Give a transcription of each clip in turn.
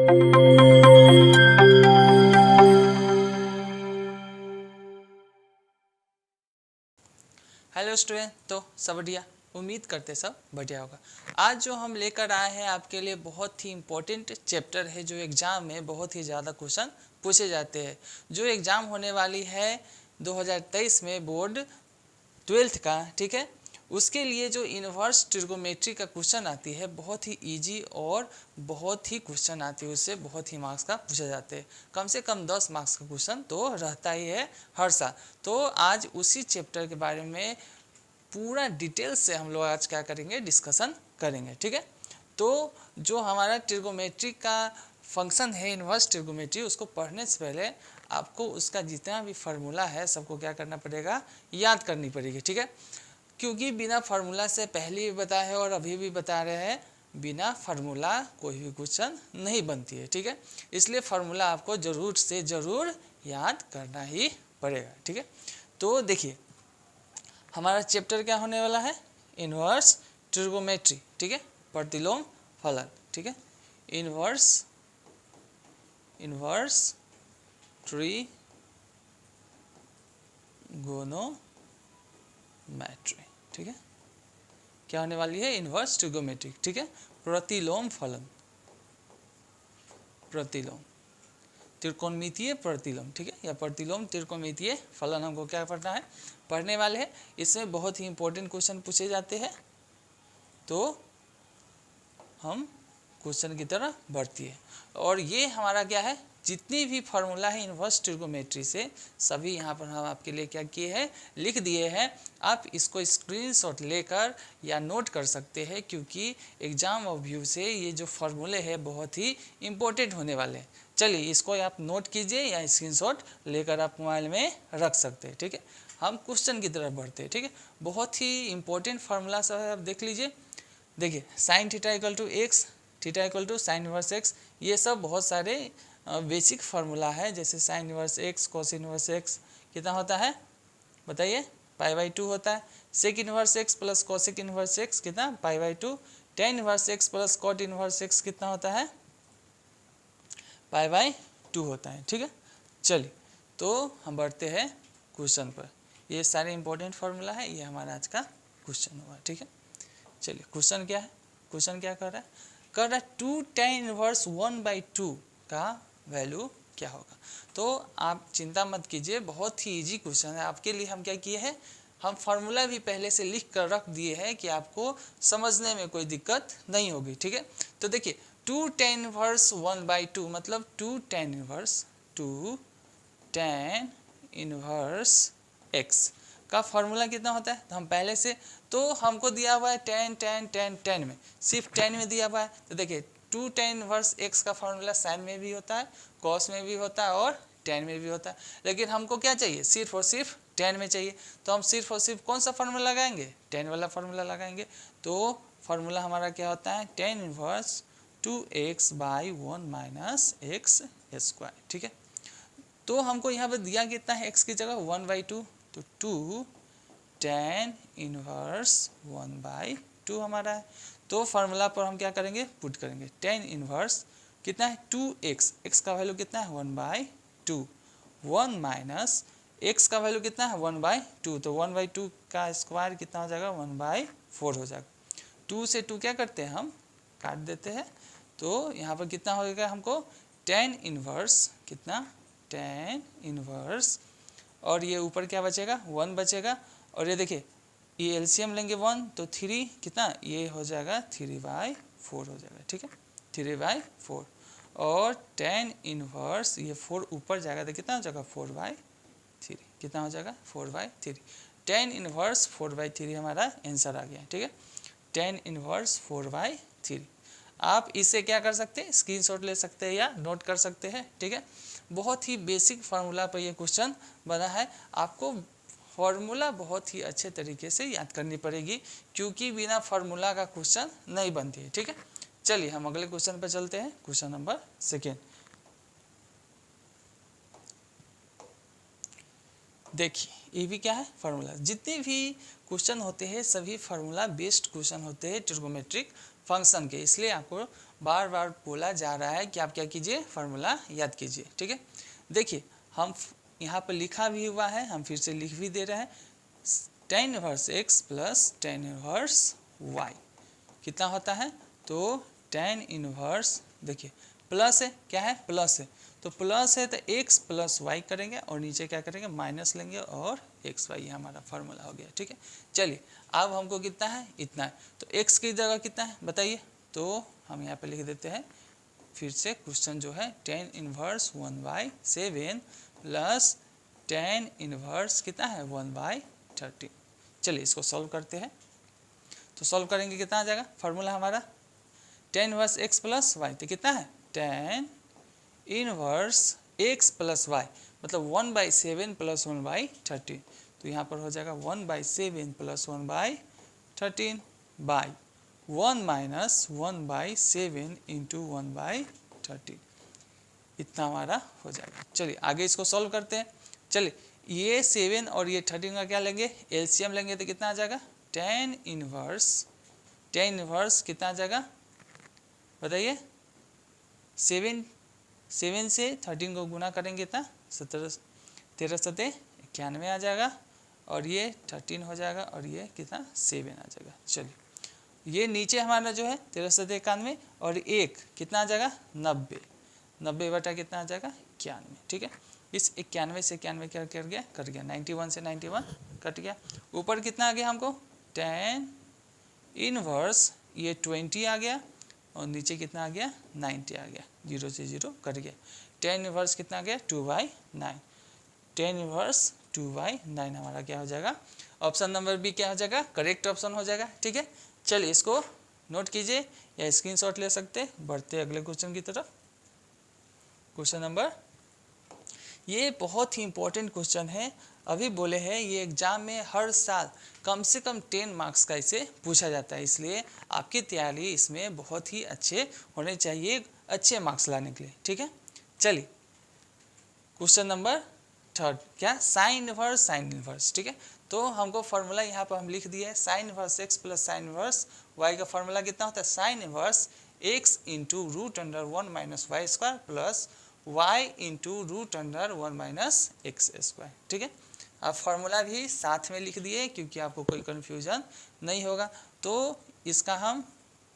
Hello student, तो सब बढ़िया, उम्मीद करते सब बढ़िया होगा। आज जो हम लेकर आए हैं आपके लिए बहुत ही इम्पोर्टेंट चैप्टर है, जो एग्ज़ाम में बहुत ही ज़्यादा क्वेश्चन पूछे जाते हैं। जो एग्ज़ाम होने वाली है 2023 में बोर्ड 12th का, ठीक है। उसके लिए जो इन्वर्स ट्रिगोमेट्री का क्वेश्चन आती है बहुत ही इजी और बहुत ही क्वेश्चन आती है, उससे बहुत ही मार्क्स का पूछे जाते हैं। कम से कम 10 मार्क्स का क्वेश्चन तो रहता ही है हर साल। तो आज उसी चैप्टर के बारे में पूरा डिटेल से हम लोग आज क्या करेंगे, डिस्कशन करेंगे, ठीक है। तो जो हमारा ट्रिगोमेट्री का फंक्शन है, इन्वर्स ट्रिगोमेट्री, उसको पढ़ने से पहले आपको उसका जितना भी फार्मूला है सबको क्या करना पड़ेगा, याद करनी पड़ेगी, ठीक है। क्योंकि बिना फार्मूला से पहले भी बताया है और अभी भी बता रहे हैं, बिना फार्मूला कोई भी क्वेश्चन नहीं बनती है, ठीक है। इसलिए फार्मूला आपको ज़रूर से ज़रूर याद करना ही पड़ेगा, ठीक है। तो देखिए, हमारा चैप्टर क्या होने वाला है, इन्वर्स ट्रिगोमेट्री, ठीक है, प्रतिलोम फलन, ठीक है। इन्वर्स ट्रिगोनोमेट्री, ठीक है। क्या होने वाली है, इन्वर्स ट्रिगोमेट्री, ठीक है। प्रतिलोम फलन, प्रतिलोम त्रिकोणमितीय प्रतिलोम, ठीक है, या प्रतिलोम त्रिकोणमितीय फलन हमको क्या पढ़ना है, पढ़ने वाले हैं। इसमें बहुत ही इंपॉर्टेंट क्वेश्चन पूछे जाते हैं, तो हम क्वेश्चन की तरह बढ़ती है। और ये हमारा क्या है, जितनी भी फार्मूला है इन्वर्स ट्रिगोमेट्री से, सभी यहाँ पर हम आपके लिए क्या किए हैं, लिख दिए हैं। आप इसको स्क्रीनशॉट लेकर या नोट कर सकते हैं, क्योंकि एग्जाम ऑफ व्यू से ये जो फार्मूले हैं बहुत ही इम्पोर्टेंट होने वाले हैं। चलिए, इसको आप नोट कीजिए या स्क्रीनशॉट लेकर आप मोबाइल में रख सकते हैं, ठीक है। हम क्वेश्चन की तरफ बढ़ते हैं, ठीक है। बहुत ही इंपॉर्टेंट फार्मूला सब है, आप देख लीजिए। देखिए, sine theta equal to X, theta equal to sine inverse X, ये सब बहुत सारे बेसिक फार्मूला है। जैसे sine inverse X cos inverse X कितना होता है, बताइए, पाई/2 होता है। Sec inverse X plus cosec inverse X कितना, पाई/2। Tan inverse X plus cot inverse X कितना होता है, पाई/2 होता है, ठीक है। चलिए, तो हम बढ़ते हैं क्वेश्चन पर। ये सारे इंपॉर्टेंट फार्मूला है, ये हमारा आज का क्वेश्चन हुआ, ठीक है। चलिए, क्वेश्चन क्या है, क्वेश्चन क्या कर रहा है 2 tan इनवर्स 1/2 का वैल्यू क्या होगा। तो आप चिंता मत कीजिए, बहुत ही इजी क्वेश्चन है आपके लिए। हम क्या किए हैं, हम फार्मूला भी पहले से लिख कर रख दिए हैं कि आपको समझने में कोई दिक्कत नहीं होगी, ठीक है। तो देखिए, 2 tan इनवर्स 1/2 मतलब 2 tan इनवर्स x का फार्मूला कितना होता है, तो हम पहले से, तो हमको दिया हुआ है tan में, सिर्फ tan में दिया हुआ है। तो देखिए, 2 tan इनवर्स x का फार्मूला साइन में भी होता है, कॉस में भी होता है और tan में भी होता है। लेकिन हमको क्या चाहिए, सिर्फ और सिर्फ tan में चाहिए। तो हम सिर्फ और सिर्फ कौन सा फार्मूला लगाएंगे, tan वाला फार्मूला लगाएंगे। तो फार्मूला हमारा क्या होता है, tan इनवर्स 2x/1 - x², ठीक है। तो हमको यहाँ पर दिया कितना है, x की जगह 1/2, तो 2 tan इनवर्स 1/2 हमारा है। तो फार्मूला पर हम क्या करेंगे, पुट करेंगे। tan इनवर्स कितना है, 2x, x का वैल्यू कितना है 1/2, 1 माइनस x का वैल्यू कितना है 1/2, तो 1/2 का स्क्वायर कितना हो जाएगा 1/4 हो जाएगा। 2 से 2 क्या करते हैं, हम काट देते हैं। तो यहाँ पर कितना होगा हमको, tan इनवर्स कितना, tan इनवर्स, और ये ऊपर क्या बचेगा 1 बचेगा। और ये देखिए, ये एलसीएम लेंगे 1 तो 3 कितना, ये हो जाएगा 3/4 हो जाएगा, ठीक है, 3/4। और tan इनवर्स ये 4 ऊपर जाएगा तो कितना हो जाएगा 4/3, कितना हो जाएगा 4/3। tan इनवर्स 4/3 हमारा आंसर आ गया, ठीक है, tan इनवर्स 4/3। आप इसे क्या कर सकते हैं, स्क्रीनशॉट ले सकते हैं या नोट कर सकते हैं, ठीक है। बहुत ही बेसिक फार्मूला पर ये क्वेश्चन बना है। आपको फार्मूला बहुत ही अच्छे तरीके से याद करनी पड़ेगी, क्योंकि बिना फार्मूला का क्वेश्चन नहीं बनती है, ठीक है। चलिए, हम अगले क्वेश्चन पर चलते हैं, क्वेश्चन नंबर 2। देखिए, ये भी क्या है, फार्मूला। जितने भी क्वेश्चन होते हैं सभी फार्मूला बेस्ड क्वेश्चन होते हैं ट्रिगोमेट्रिक फंक्शन के, इसलिए आपको बार बार बोला जा रहा है कि आप क्या कीजिए, फार्मूला याद कीजिए। ठीक है, देखिए हम यहाँ पर लिखा भी हुआ है, हम फिर से लिख भी दे रहे हैं, tan inverse x plus tan inverse y कितना होता है, तो tan इनवर्स, देखिए प्लस है, क्या है, प्लस है, तो प्लस है तो x प्लस वाई करेंगे और नीचे क्या करेंगे, माइनस लेंगे और एक्स वाई, हमारा फार्मूला हो गया। ठीक है, चलिए अब हमको कितना है, इतना है, तो x की जगह कितना है बताइए, तो हम यहाँ पे लिख देते हैं फिर से क्वेश्चन जो है, tan inverse 1/7 plus tan inverse कितना है 1/13। चलिए इसको सॉल्व करते हैं, तो सॉल्व करेंगे कितना आ जाएगा, फार्मूला हमारा tan inverse x plus y, तो कितना है tan inverse x plus y, मतलब 1/7 प्लस 1/13, तो यहाँ पर हो जाएगा 1/7 प्लस 1/13 बाई 1 माइनस 1/7 इंटू 1/13, इतना हमारा हो जाएगा। चलिए आगे इसको सॉल्व करते हैं। चलिए ये 7 और ये 13 का क्या लेंगे, एलसीएम लेंगे, तो कितना आ जाएगा, tan इनवर्स कितना आ जाएगा बताइए, 7 से 13 को गुना करेंगे तो 13 सते 91 आ जाएगा, और ये 13 हो जाएगा, और ये कितना 7 आ जाएगा। चलिए ये नीचे हमारा जो है 13 सते 91, और एक कितना आ जाएगा 90 बटा कितना आ जाएगा 91। ठीक है, इस 91 से 91 क्या कर गया, कट गया, 91 से 91 कट गया, ऊपर कितना आ गया हमको tan इनवर्स ये 20 आ गया, और नीचे कितना आ गया 90 आ गया, 0 से 0 कट गया, tan इनवर्स कितना आ गया 2/9, tan इनवर्स 2/9 हमारा क्या हो जाएगा, ऑप्शन नंबर बी क्या हो जाएगा, करेक्ट ऑप्शन हो जाएगा। ठीक है, चलिए इसको नोट कीजिए या स्क्रीनशॉट ले सकते, बढ़ते अगले क्वेश्चन की तरफ। क्वेश्चन नंबर, ये बहुत ही इंपॉर्टेंट क्वेश्चन है, अभी बोले हैं ये एग्जाम में हर साल कम से कम 10 मार्क्स का इसे पूछा जाता है, इसलिए आपकी तैयारी इसमें बहुत ही अच्छे होने चाहिए, अच्छे मार्क्स लाने के लिए। ठीक है, चलिए क्वेश्चन नंबर 3, क्या, साइन इनवर्स। ठीक है, तो हमको फार्मूला यहाँ पर हम लिख दिया है, sine inverse x plus sine inverse y का फार्मूला कितना होता है, sine inverse x into root under 1 minus y square plus y into root under 1 minus x square. ठीक है, आप फार्मूला भी साथ में लिख दिए क्योंकि आपको कोई कन्फ्यूजन नहीं होगा, तो इसका हम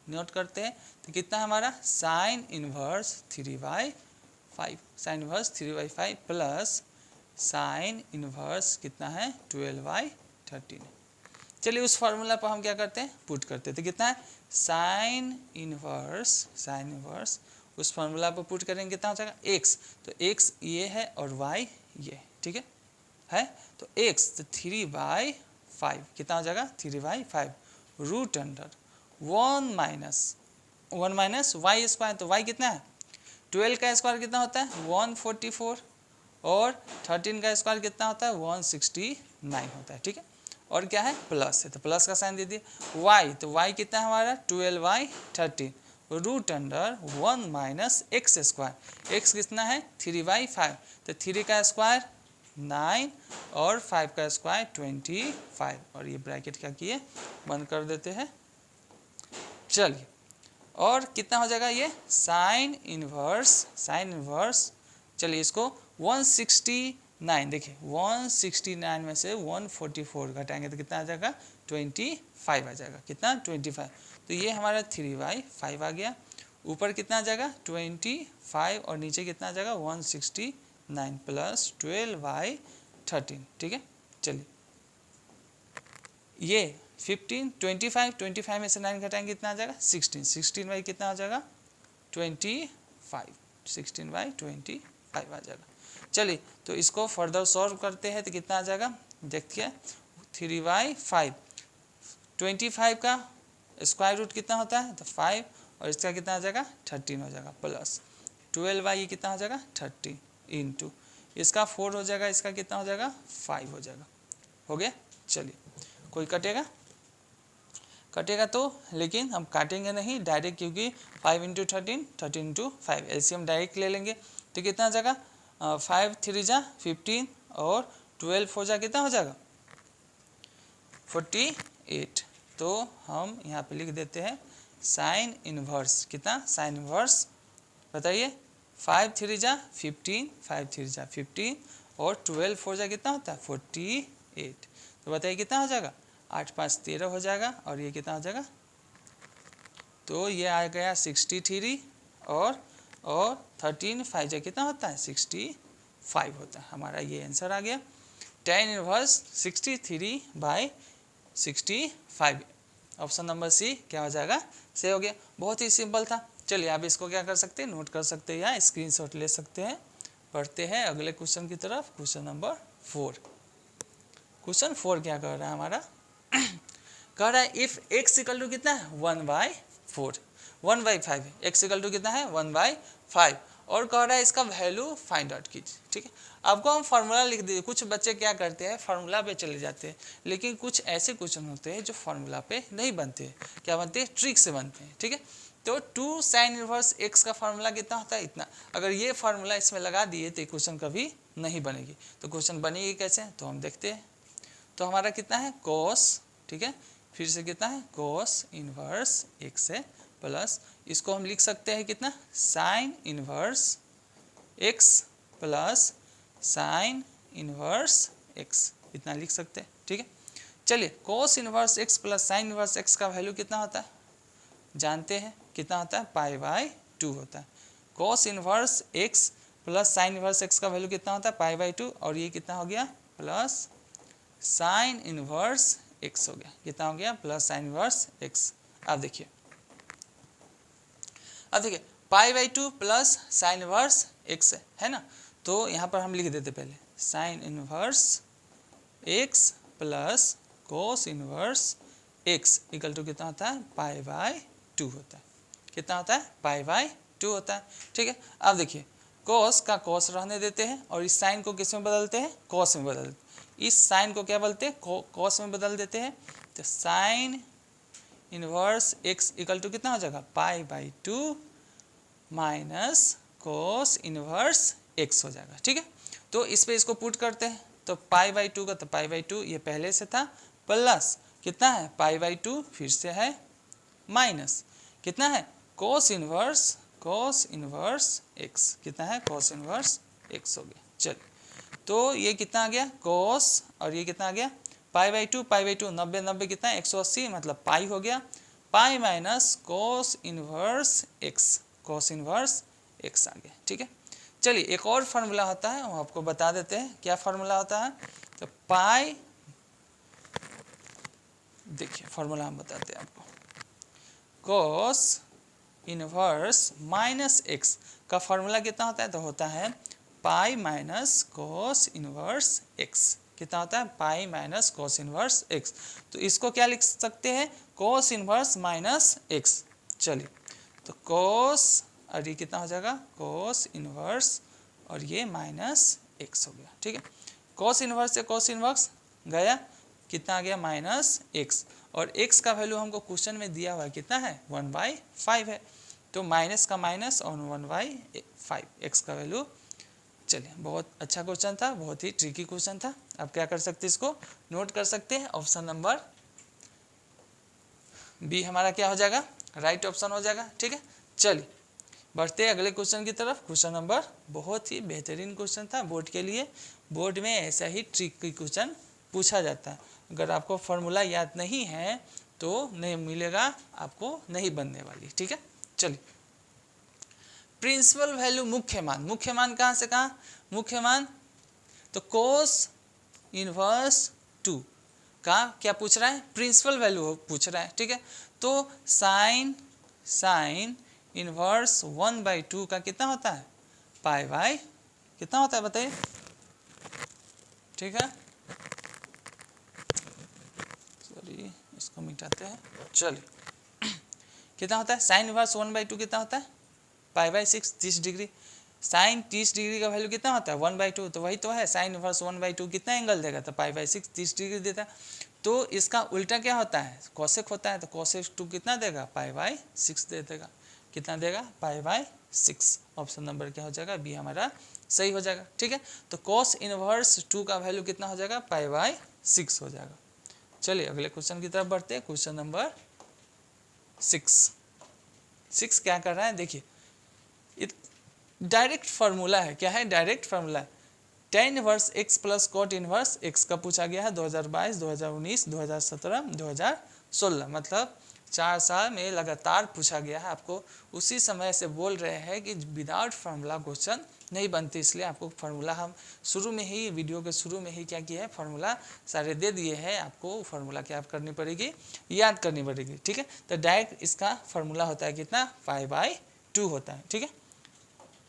नोट करते हैं, तो कितना हमारा sine inverse 3/5, sine inverse 3/5 plus sine inverse कितना है 12/13। चलिए उस फार्मूला पर हम क्या करते हैं, पुट करते हैं, तो कितना है साइन इनवर्स उस फार्मूला पर पुट करेंगे कितना हो जाएगा x, तो x ये है और y ये, ठीक है, तो x तो 3/5 कितना हो जाएगा 3/5 root under 1 minus y square, तो y कितना है 12 का स्क्वायर कितना होता है 144, और 13 का स्क्वायर कितना होता है 169 होता है। ठीक है, और क्या है प्लस है, तो प्लस का साइन दे दिए, y तो y कितना है हमारा 12/13 root under 1 minus x square, x कितना है 3/5, तो 3 का स्क्वायर 9 और 5 का स्क्वायर 25, और ये ब्रैकेट क्या किए बंद कर देते हैं। चलिए और कितना हो जाएगा ये साइन इनवर्स, चलिए इसको 169, देखिए 169 में से 144 घटाएंगे तो कितना आ जाएगा 25 आ जाएगा, कितना 25, तो ये हमारा 3/5 आ गया, ऊपर कितना आ जाएगा 25 और नीचे कितना आ जाएगा 169 प्लस 12/13। ठीक है, चलिए ये 15 25 में से 9 घटाएंगे कितना आ जाएगा 16 बाई कितना आ जाएगा 25, 16/25 आ जाएगा। चलिए तो इसको फर्दर सॉल्व करते हैं तो कितना आ जाएगा, देखिए 3/5, 25 का स्क्वायर रूट कितना होता है तो 5, और इसका कितना आ जाएगा 13 हो जाएगा, प्लस 12 कितना हो जाएगा 30 इंटू इसका 4 हो जाएगा, इसका कितना हो जाएगा 5 हो जाएगा, हो गया। चलिए कोई कटेगा तो, लेकिन हम काटेंगे नहीं डायरेक्ट, क्योंकि 5 इंटू 13 इंटू 5 एलसीएम डायरेक्ट ले लेंगे, तो कितना आ जाएगा 5 3 जा 15 और 12 हो जा कितना हो जाएगा 48, तो हम यहाँ पे लिख देते हैं साइन इनवर्स, कितना साइन इनवर्स बताइए, 5 3 जा 15, 5 3 जा 15 और 12 4 जा कितना होता है 48। तो बताइए कितना हो जाएगा, 8 5 13 हो जाएगा और ये कितना हो जाएगा, तो ये आ गया 63 और 13 5 जा कितना होता है 65 होता है, हमारा ये आंसर आ गया। tan inverse 63/65, option number C क्या हो जाएगा, से हो गया। बहुत ही सिंपल था। चलिए आप इसको क्या कर सकते हैं, नोट कर सकते हैं या स्क्रीनशॉट ले सकते हैं। पढ़ते हैं अगले क्वेश्चन की तरफ, क्वेश्चन नंबर 4। क्वेश्चन 4 क्या कर रहा है हमारा कह रहा है इफ x इक्वल टू कितना है 1/4, 1/5, x इक्वल टू कितना है 1/5 और कह रहा है इसका वैल्यू फाइंड आउट कीजिए। ठीक है, आपको हम फार्मूला लिख दीजिए। कुछ बच्चे क्या करते हैं फार्मूला पे चले जाते हैं, लेकिन कुछ ऐसे क्वेश्चन होते हैं जो फार्मूला पे नहीं बनते हैं, क्या बनते हैं ट्रिक से बनते हैं। ठीक है, तो 2 साइन इनवर्स x का फार्मूला कितना होता है इतना, अगर ये फार्मूला इसमें लगा दिए तो क्वेश्चन कभी नहीं बनेगी। तो क्वेश्चन बनेगी कैसे, तो हम देखते हैं। तो हमारा कितना है कोस, ठीक है, फिर से कितना है कोस इनवर्स x है प्लस, इसको हम लिख सकते हैं कितना sign inverse x plus sine inverse x, इतना लिख सकते हैं। ठीक है, चलिए कोस inverse x plus sine inverse x का वैल्यू कितना होता है जानते हैं, कितना होता है π/2 होता है। कोस inverse x plus sine inverse x का वैल्यू कितना होता है π/2 और ये कितना हो गया प्लस साइन इनवर्स x हो गया, कितना हो गया प्लस साइन इनवर्स x। अब देखिए π/2 प्लस साइन इनवर्स x है ना, तो यहाँ पर हम लिख देते पहले sine inverse x plus cos inverse x equal to कितना होता है π/2 होता है, कितना होता है π/2 होता है। ठीक है, अब देखिए कोस का कोस रहने देते हैं और इस साइन को किस में बदलते हैं कोस में बदलते हैं, इस साइन को क्या बोलते हैं कोस में बदल देते हैं। तो sine inverse x equal to कितना हो जाएगा π/2 माइनस कोस इनवर्स x हो जाएगा। ठीक है, तो इस पे इसको पुट करते हैं, तो π/2 का तो π/2 ये पहले से था प्लस कितना है π/2 फिर से है माइनस कितना है कोस इनवर्स x, कितना है कोस इनवर्स x हो गया। चलिए तो ये कितना आ गया कोस और ये कितना आ गया π/2 90 90 कितना है 180 मतलब पाई हो गया, पाई माइनस कोस इनवर्स x, कोस इनवर्स x आ गया। ठीक है, चलिए एक और फार्मूला होता है वो आपको बता देते हैं, क्या फार्मूला होता है। तो पाई, देखिए फार्मूला हम बताते हैं आपको, कोस इनवर्स माइनस x का फार्मूला कितना होता है, तो होता है pi minus cos inverse x, कितना होता है pi minus cos inverse x। तो इसको क्या लिख सकते हैं कोस इनवर्स माइनस x। चलिए तो कोस और ये कितना हो जाएगा कोस इनवर्स और ये माइनस x हो गया। ठीक है, कोस इनवर्स से कोस इनवर्स गया, कितना आ गया माइनस x और x का वैल्यू हमको क्वेश्चन में दिया हुआ है कितना है 1/5 है, तो माइनस का माइनस और 1/5 x का वैल्यू। चलिए बहुत अच्छा क्वेश्चन था, बहुत ही ट्रिकी क्वेश्चन था। अब क्या कर सकते हैं इसको नोट कर सकते हैं, ऑप्शन नंबर बी हमारा क्या हो जाएगा राइट ऑप्शन हो जाएगा। ठीक है, चलिए बढ़ते अगले क्वेश्चन की तरफ। क्वेश्चन नंबर बहुत ही बेहतरीन क्वेश्चन था बोर्ड के लिए, बोर्ड में ऐसा ही ट्रिकी क्वेश्चन पूछा जाता है। अगर आपको फार्मूला याद नहीं है तो नहीं मिलेगा, आपको नहीं बनने वाली। ठीक है, चलिए प्रिंसिपल वैल्यू मुख्य मान, मुख्य मान कहाँ से कहाँ मुख्य मान, तो कोस इनवर्स 2 का क्या पूछ रहा है प्रिंसिपल वैल्यू पूछ रहा है। ठीक है, तो साइन इनवर्स 1/2 का कितना होता है π/, कितना होता है बताइए। ठीक है, सॉरी इसको मिटाते हैं। चलिए कितना होता है साइन इनवर्स 1/2 कितना होता है π/6 30 डिग्री, साइन 30 डिग्री का वैल्यू कितना होता है 1/2, तो वही तो है साइन इनवर्स 1/2 कितना एंगल देगा, तो π/6 30 डिग्री देता है। तो इसका उल्टा क्या होता है कोसेक होता है, तो कोसेक 2 कितना देगा π/6 दे देगा, कितना देगा π/6। ऑप्शन नंबर क्या हो जाएगा बी हमारा सही हो जाएगा। ठीक है, तो कोस इनवर्स 2 का वैल्यू कितना हो जाएगा π/6 हो जाएगा। चलिए अगले क्वेश्चन की तरफ बढ़ते हैं, क्वेश्चन नंबर 6। 6 क्या कर रहा है, देखिए डायरेक्ट फार्मूला है, क्या है, डायरेक्ट फार्मूला है। tan inverse x plus cot inverse x का पूछा गया है 2022, 2019, 2017, 2016, मतलब 4 साल में लगातार पूछा गया है। आपको उसी समय से बोल रहे हैं कि विदाउट फार्मूला क्वेश्चन नहीं बनती, इसलिए आपको फार्मूला हम शुरू में ही, वीडियो के शुरू में ही क्या किया है, फार्मूला सारे दे दिए हैं। आपको फार्मूला क्या करनी पड़ेगी, याद करनी पड़ेगी, ठीक है। तो डायरेक्ट इसका फार्मूला होता है कितना, 5/2 होता है, ठीक है।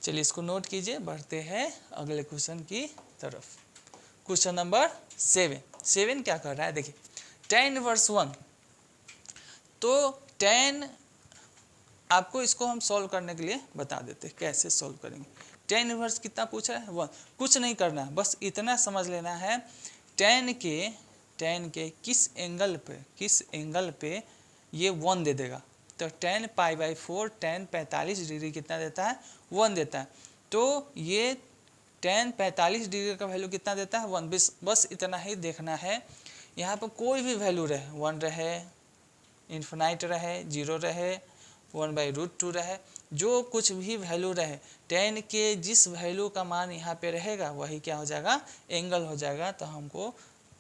चलिए इसको नोट कीजिए, बढ़ते हैं अगले क्वेश्चन की तरफ। क्वेश्चन नंबर 7 क्या कर रहा है, देखिए tan इनवर्स 1, तो tan, आपको इसको हम सॉल्व करने के लिए बता देते हैं कैसे सॉल्व करेंगे। tan इनवर्स कितना पूछा है, 1, कुछ नहीं करना है, बस इतना समझ लेना है tan के किस एंगल पे ये 1 दे देगा। तो tan π/4 tan 45 डिग्री कितना देता है, 1 देता है। तो ये tan 45 डिग्री का वैल्यू कितना देता है, 1। बस इतना ही देखना है। यहाँ पर कोई भी वैल्यू रहे, 1 रहे, इन्फिनाइट रहे, 0 रहे, 1/√2 रहे, जो कुछ भी वैल्यू रहे, tan के जिस वैल्यू का मान यहाँ पे रहेगा वही क्या हो जाएगा, एंगल हो जाएगा। तो हमको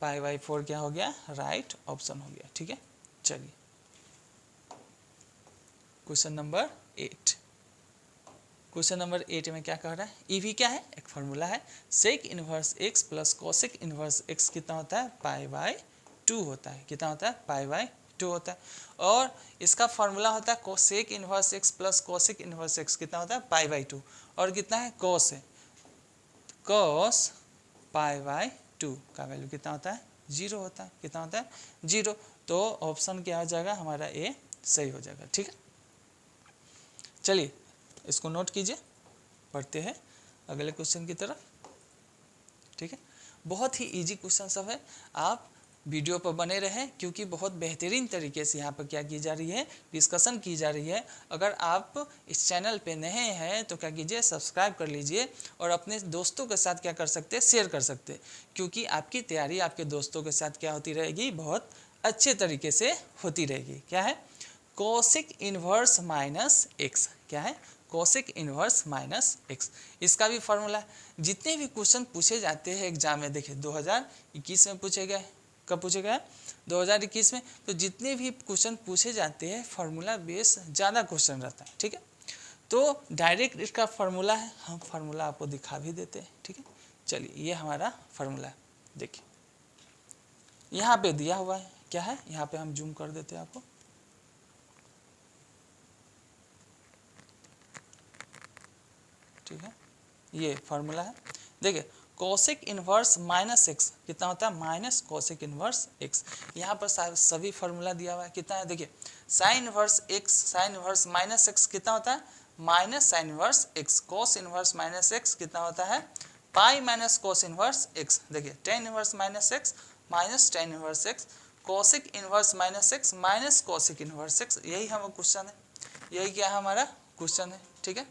π/4 क्या हो गया, राइट ऑप्शन हो गया, ठीक है। चलिए क्वेश्चन नंबर 8, क्वेश्चन नंबर 8 में क्या कह रहा है, ई वी क्या है, एक फार्मूला है, sec inverse x plus cosec inverse x कितना होता है, π/2 होता है, कितना होता है, π/2 होता है। और इसका फार्मूला होता है cosec inverse x plus cosec inverse x कितना होता है, π/2, और कितना है, cos है, cos π/2 का वैल्यू कितना होता है, 0 होता है, कितना होता है, 0। तो ऑप्शन क्या हो जाएगा, हमारा ए सही हो जाएगा, ठीक है। चलिए इसको नोट कीजिए, पढ़ते हैं अगले क्वेश्चन की तरफ, ठीक है। बहुत ही इजी क्वेश्चन सब है, आप वीडियो पर बने रहें, क्योंकि बहुत बेहतरीन तरीके से यहाँ पर क्या की जा रही है, डिस्कशन की जा रही है। अगर आप इस चैनल पे नए हैं तो क्या कीजिए, सब्सक्राइब कर लीजिए, और अपने दोस्तों के साथ क्या कर सकते हैं, शेयर कर सकते हैं, क्योंकि आपकी तैयारी आपके दोस्तों के साथ क्या होती रहेगी, बहुत अच्छे तरीके से होती रहेगी। क्या है, कोसेक इनवर्स माइनस एक्स, क्या है, कोसेक इनवर्स माइनस एक्स, इसका भी फार्मूला है। जितने भी क्वेश्चन पूछे जाते हैं एग्जाम में, देखिए 2021 में पूछे गए, कब पूछे गए, 2021 में। तो जितने भी क्वेश्चन पूछे जाते हैं फार्मूला बेस ज़्यादा क्वेश्चन रहता है, ठीक है। तो डायरेक्ट इसका फार्मूला है, हम फार्मूला आपको दिखा भी देते हैं, ठीक है। चलिए ये हमारा फार्मूला है, देखिए यहाँ पे दिया हुआ है, क्या है, यहाँ पे हम जूम कर देते हैं आपको, ठीक है। ये फार्मूला है, देखिए कोसेक इनवर्स माइनस एक्स कितना होता है, माइनस कोसेक इनवर्स एक्स। यहाँ पर सभी फार्मूला दिया हुआ है, कितना है, देखिए sine inverse X, sine inverse minus X कितना होता है, minus sine inverse X. Cos inverse minus X कितना होता है, pi minus cos inverse X. देखिए tan inverse minus X minus tan inverse X, cosec inverse minus X minus cosec inverse X. यही हमारा question है, यही क्या है, हमारा क्वेश्चन है, ठीक है।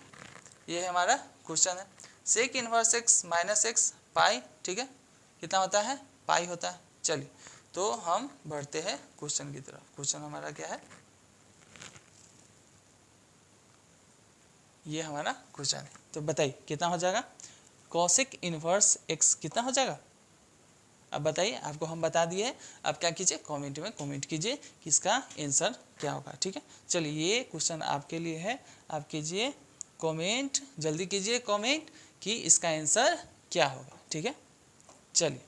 ये हमारा क्वेश्चन है, sec inverse X minus X pi, ठीक है, कितना होता है, पाई होता है। चलिए तो हम बढ़ते हैं क्वेश्चन की तरफ। क्वेश्चन हमारा क्या है, ये हमारा क्वेश्चन है। तो बताइए कितना हो जाएगा, कोसेक इनवर्स एक्स कितना हो जाएगा। अब बताइए, आपको हम बता दिए, आप क्या कीजिए, कमेंट में कमेंट कीजिए कि इसका आंसर क्या होगा, ठीक है। चलिए ये क्वेश्चन आपके लिए है, आप कीजिए कमेंट, जल्दी कीजिए कमेंट कि इसका आंसर क्या होगा, ठीक है। चलिए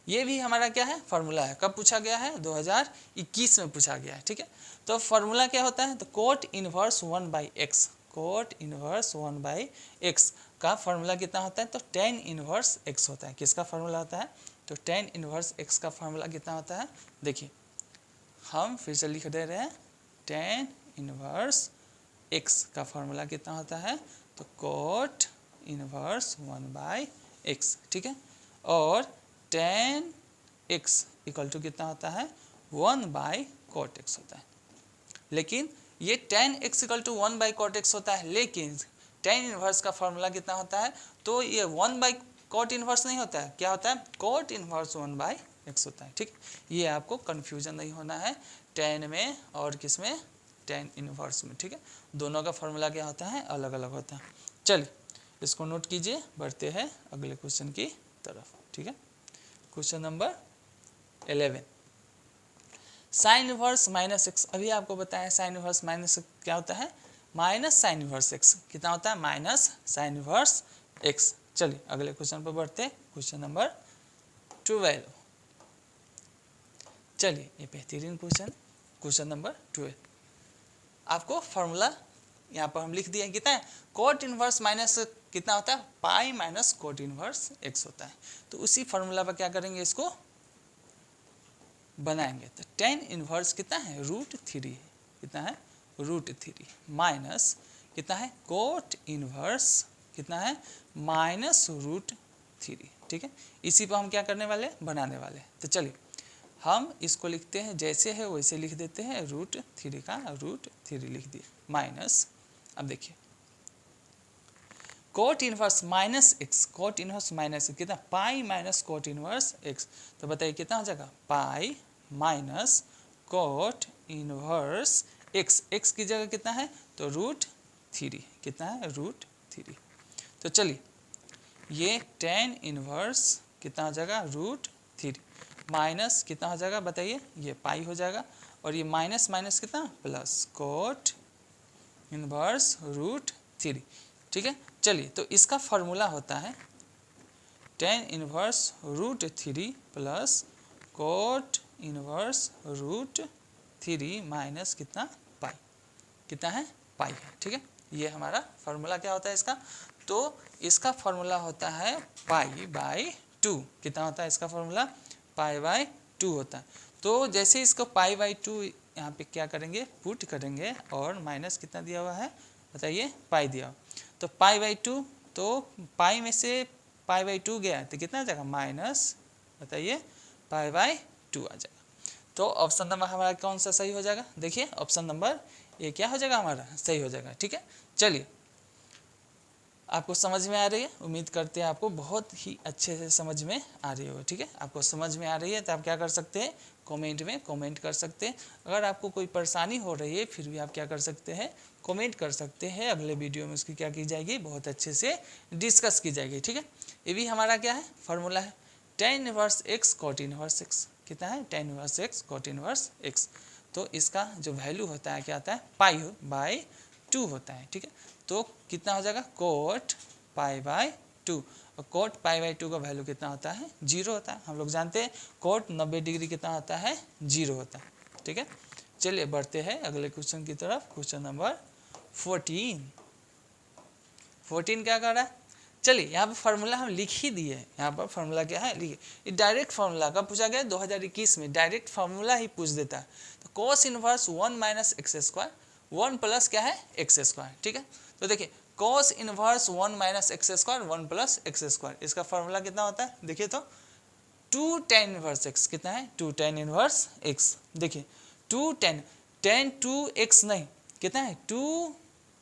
ये भी हमारा क्या है, फार्मूला है, कब पूछा गया है, 2021 में पूछा गया है, ठीक है। तो फार्मूला क्या होता है, तो cot inverse 1/x, cot inverse 1/x का फार्मूला कितना होता है, तो tan इनवर्स x होता है। किसका फार्मूला होता है, तो tan इनवर्स x का फार्मूला कितना होता है, देखिए हम फिर से लिख दे रहे हैं, tan इनवर्स x का फार्मूला कितना होता है, तो कोट इनवर्स 1/x, ठीक है। और tan x इक्वल टू कितना होता है, 1/cot x होता है। लेकिन ये tan x equal to 1/cot x होता है, लेकिन tan इनवर्स का फार्मूला कितना होता है, तो ये 1/cot इनवर्स नहीं होता है, क्या होता है, cot इनवर्स 1/x होता है, ठीक। ये आपको कन्फ्यूजन नहीं होना है tan में और किस में, टेन इनवर्स में, ठीक है। दोनों का फॉर्मूला क्या होता है, अलग अलग होता है। चलिए इसको नोट कीजिए, बढ़ते हैं अगले क्वेश्चन की तरफ, ठीक है। Question number 11, sign inverse minus x. अभी आपको बताया साइन इनवर्स माइनस क्या होता है, माइनस साइन इनवर्स एक्स। कितना होता है, माइनस साइन इनवर्स एक्स। चलिए अगले क्वेश्चन पर बढ़ते हैं, क्वेश्चन नंबर 12। चलिए ये बेहतरीन क्वेश्चन, क्वेश्चन नंबर 12। आपको फॉर्मूला यहाँ पर हम लिख दिए, कितना है, कोट इनवर्स माइनस कितना होता है, pi minus cot inverse x होता है। तो उसी फॉर्मूला पर क्या करेंगे, इसको बनाएंगे। तो टेन इनवर्स कितना है, √3 है, कितना है, √3 माइनस कितना है, कोट इनवर्स कितना है, माइनस √3, ठीक है। इसी पर हम क्या करने वाले, बनाने वाले। तो चलिए हम इसको लिखते हैं, जैसे है वैसे लिख देते हैं, √3 का √3 लिख दिए, माइनस, अब देखिए cot inverse minus X, cot inverse minus कितना, pi minus cot inverse X. तो बताइए कितना हो जाएगा, pi minus cot inverse X, X की जगह कितना है, तो √3, कितना है, √3। तो चलिए ये टेन इनवर्स कितना हो जाएगा, √3 माइनस कितना हो जाएगा, बताइए, ये पाई हो जाएगा, और ये माइनस माइनस कितना, प्लस कोट इनवर्स √3, ठीक है। चलिए तो इसका फॉर्मूला होता है tan inverse √3 plus cot inverse √3 minus कितना, पाई, कितना है, पाई है, ठीक है। ये हमारा फॉर्मूला क्या होता है इसका, तो इसका फॉर्मूला होता है पाई बाई 2, कितना होता है इसका फॉर्मूला, पाई बाई 2 होता है। तो जैसे इसको पाई बाई 2 यहाँ पे क्या करेंगे, पुट करेंगे, और माइनस कितना दिया हुआ है, बताइए, पाई दिया हुआ, तो पाई बाई 2, तो पाई में से पाई बाई 2 गया तो कितना आ जाएगा, माइनस, बताइए, पाई बाई 2 आ जाएगा। तो ऑप्शन नंबर हमारा कौन सा सही हो जाएगा, देखिए ऑप्शन नंबर ये क्या हो जाएगा, हमारा सही हो जाएगा, ठीक है। चलिए आपको समझ में आ रही है, उम्मीद करते हैं आपको बहुत ही अच्छे से समझ में आ रही होगी, ठीक है। आपको समझ में आ रही है तो आप क्या कर सकते हैं, कमेंट में कमेंट कर सकते हैं। अगर आपको कोई परेशानी हो रही है फिर भी आप क्या कर सकते हैं, कमेंट कर सकते हैं, अगले वीडियो में उसकी क्या की जाएगी, बहुत अच्छे से डिस्कस की जाएगी, ठीक है। ये भी हमारा क्या है, फॉर्मूला है, ten inverse x cot inverse X, कितना है, ten inverse x cot inverse X. तो इसका जो वैल्यू होता है क्या आता है, पाई बाई 2 होता है, ठीक है। तो कितना हो जाएगा, कोट पाई बाई 2, और कोट पाई बाई 2 का वैल्यू कितना होता है, 0 होता है। हम लोग जानते हैं कोट 90 डिग्री कितना होता है, 0 होता है, ठीक है। चलिए बढ़ते हैं अगले क्वेश्चन की तरफ, क्वेश्चन नंबर 14। 14 क्या कर रहा है, चलिए यहाँ पर फार्मूला हम लिख ही दिए, यहाँ पर फार्मूला क्या है, लिखिए। ये डायरेक्ट फार्मूला कब पूछा गया, 2021 में डायरेक्ट फार्मूला ही पूछ देता है। तो cos inverse 1 minus x square, 1 plus क्या है, एक्स स्क्वायर, ठीक है। तो देखिए cos inverse 1 minus x square, 1 plus x square, इसका फार्मूला कितना होता है, देखिए तो 2 टेन इनवर्स एक्स, कितना है, 2 टेन इनवर्स एक्स। देखिए 2 टेन, 10 2 एक्स नहीं, कितना है, 2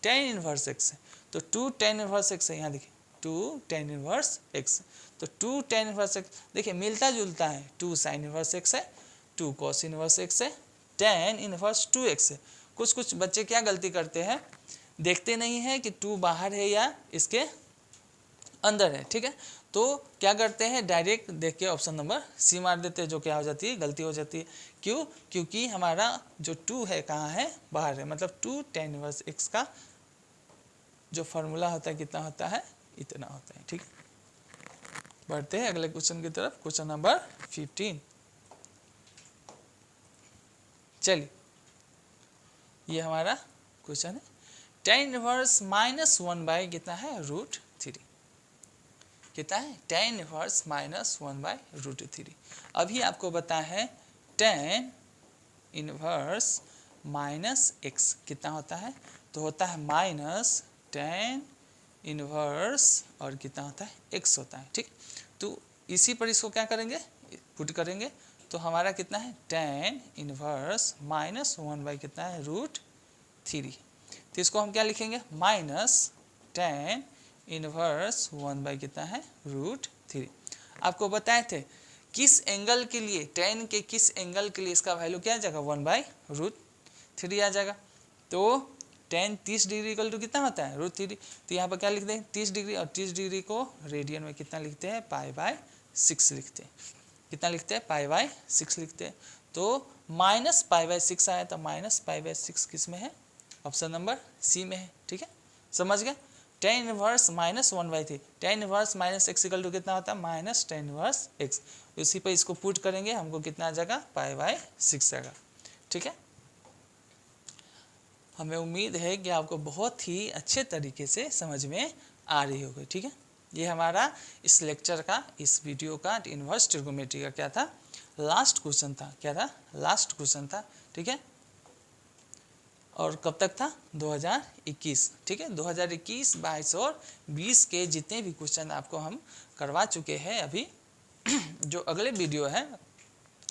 टेन इनवर्स एक्स है, तो 2 टेन इनवर्स एक्स है, यहाँ देखिए 2 टेन इनवर्स एक्स, तो 2 टेन इनवर्स एक्स, देखिए मिलता जुलता है, 2 साइन इनवर्स एक्स है, 2 कॉस इनवर्स एक्स है, 10 इनवर्स 2 एक्स है। कुछ कुछ बच्चे क्या गलती करते हैं, देखते नहीं है कि 2 बाहर है या इसके अंदर है, ठीक है। तो क्या करते हैं, डायरेक्ट देख के ऑप्शन नंबर सी मार देते हैं, जो क्या हो जाती है, गलती हो जाती है। क्यों, क्योंकि हमारा जो 2 है कहाँ है, बाहर है, मतलब 2 टेन इनवर्स एक्स का जो फार्मूला होता है कितना होता है, इतना होता है, ठीक है। बढ़ते हैं अगले क्वेश्चन की तरफ, क्वेश्चन नंबर 15। चलिए ये हमारा क्वेश्चन है, टेन इनवर्स माइनस 1 बाई कितना है, √3, कितना है, टेन इनवर्स माइनस 1 बाई √3। अभी आपको पता है टेन इनवर्स माइनस एक्स कितना होता है, तो होता है माइनस टेन इनवर्स और कितना होता है, एक्स होता है, ठीक। तो इसी पर इसको क्या करेंगे, पुट करेंगे, तो हमारा कितना है, टेन इनवर्स माइनस 1 बाई कितना है, √3। तो इसको हम क्या लिखेंगे, माइनस टेन इनवर्स 1 बाई कितना है, √3। आपको बताए थे किस एंगल के लिए, टेन के किस एंगल के लिए इसका वैल्यू क्या आ जाएगा, 1 बाई √3 आ जाएगा। तो tan 30 डिग्री इक्वल टू कितना होता है √3। तो यहाँ पर क्या लिखते हैं 30 डिग्री, और 30 डिग्री को रेडियन में कितना लिखते हैं π/6 लिखते हैं। कितना लिखते हैं π/6 लिखते हैं। तो -π/6 आया, तो -π/6 किस में है, ऑप्शन नंबर सी में है। ठीक है, समझ गए। tan inverse -1/3, tan inverse -x equal to कितना होता है -tan इनवर्स x। उसी पर इसको पुट करेंगे, हमको कितना आ जाएगा π/6 आएगा। ठीक है, हमें उम्मीद है कि आपको बहुत ही अच्छे तरीके से समझ में आ रही होगी। ठीक है, ये हमारा इस लेक्चर का, इस वीडियो का इनवर्स ट्रिगोनोमेट्री का क्या था, लास्ट क्वेश्चन था। क्या था, लास्ट क्वेश्चन था। ठीक है, और कब तक था 2021। ठीक है, 2021, 22 और 20 के जितने भी क्वेश्चन आपको हम करवा चुके हैं अभी। जो अगले वीडियो है,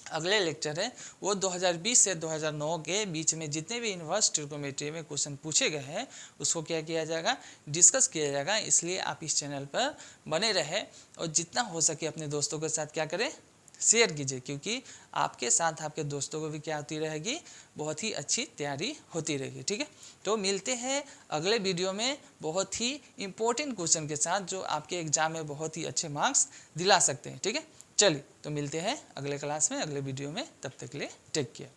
अगले लेक्चर है, वो 2020 से 2009 के बीच में जितने भी इनवर्स ट्रिगोनोमेट्री में क्वेश्चन पूछे गए हैं उसको क्या किया जाएगा, डिस्कस किया जाएगा। इसलिए आप इस चैनल पर बने रहे और जितना हो सके अपने दोस्तों के साथ क्या करें, शेयर कीजिए, क्योंकि आपके साथ आपके दोस्तों को भी क्या होती रहेगी, बहुत ही अच्छी तैयारी होती रहेगी। ठीक है, तो मिलते हैं अगले वीडियो में बहुत ही इम्पोर्टेंट क्वेश्चन के साथ जो आपके एग्जाम में बहुत ही अच्छे मार्क्स दिला सकते हैं। ठीक है, चलिए तो मिलते हैं अगले क्लास में, अगले वीडियो में। तब तक के लिए टेक केयर।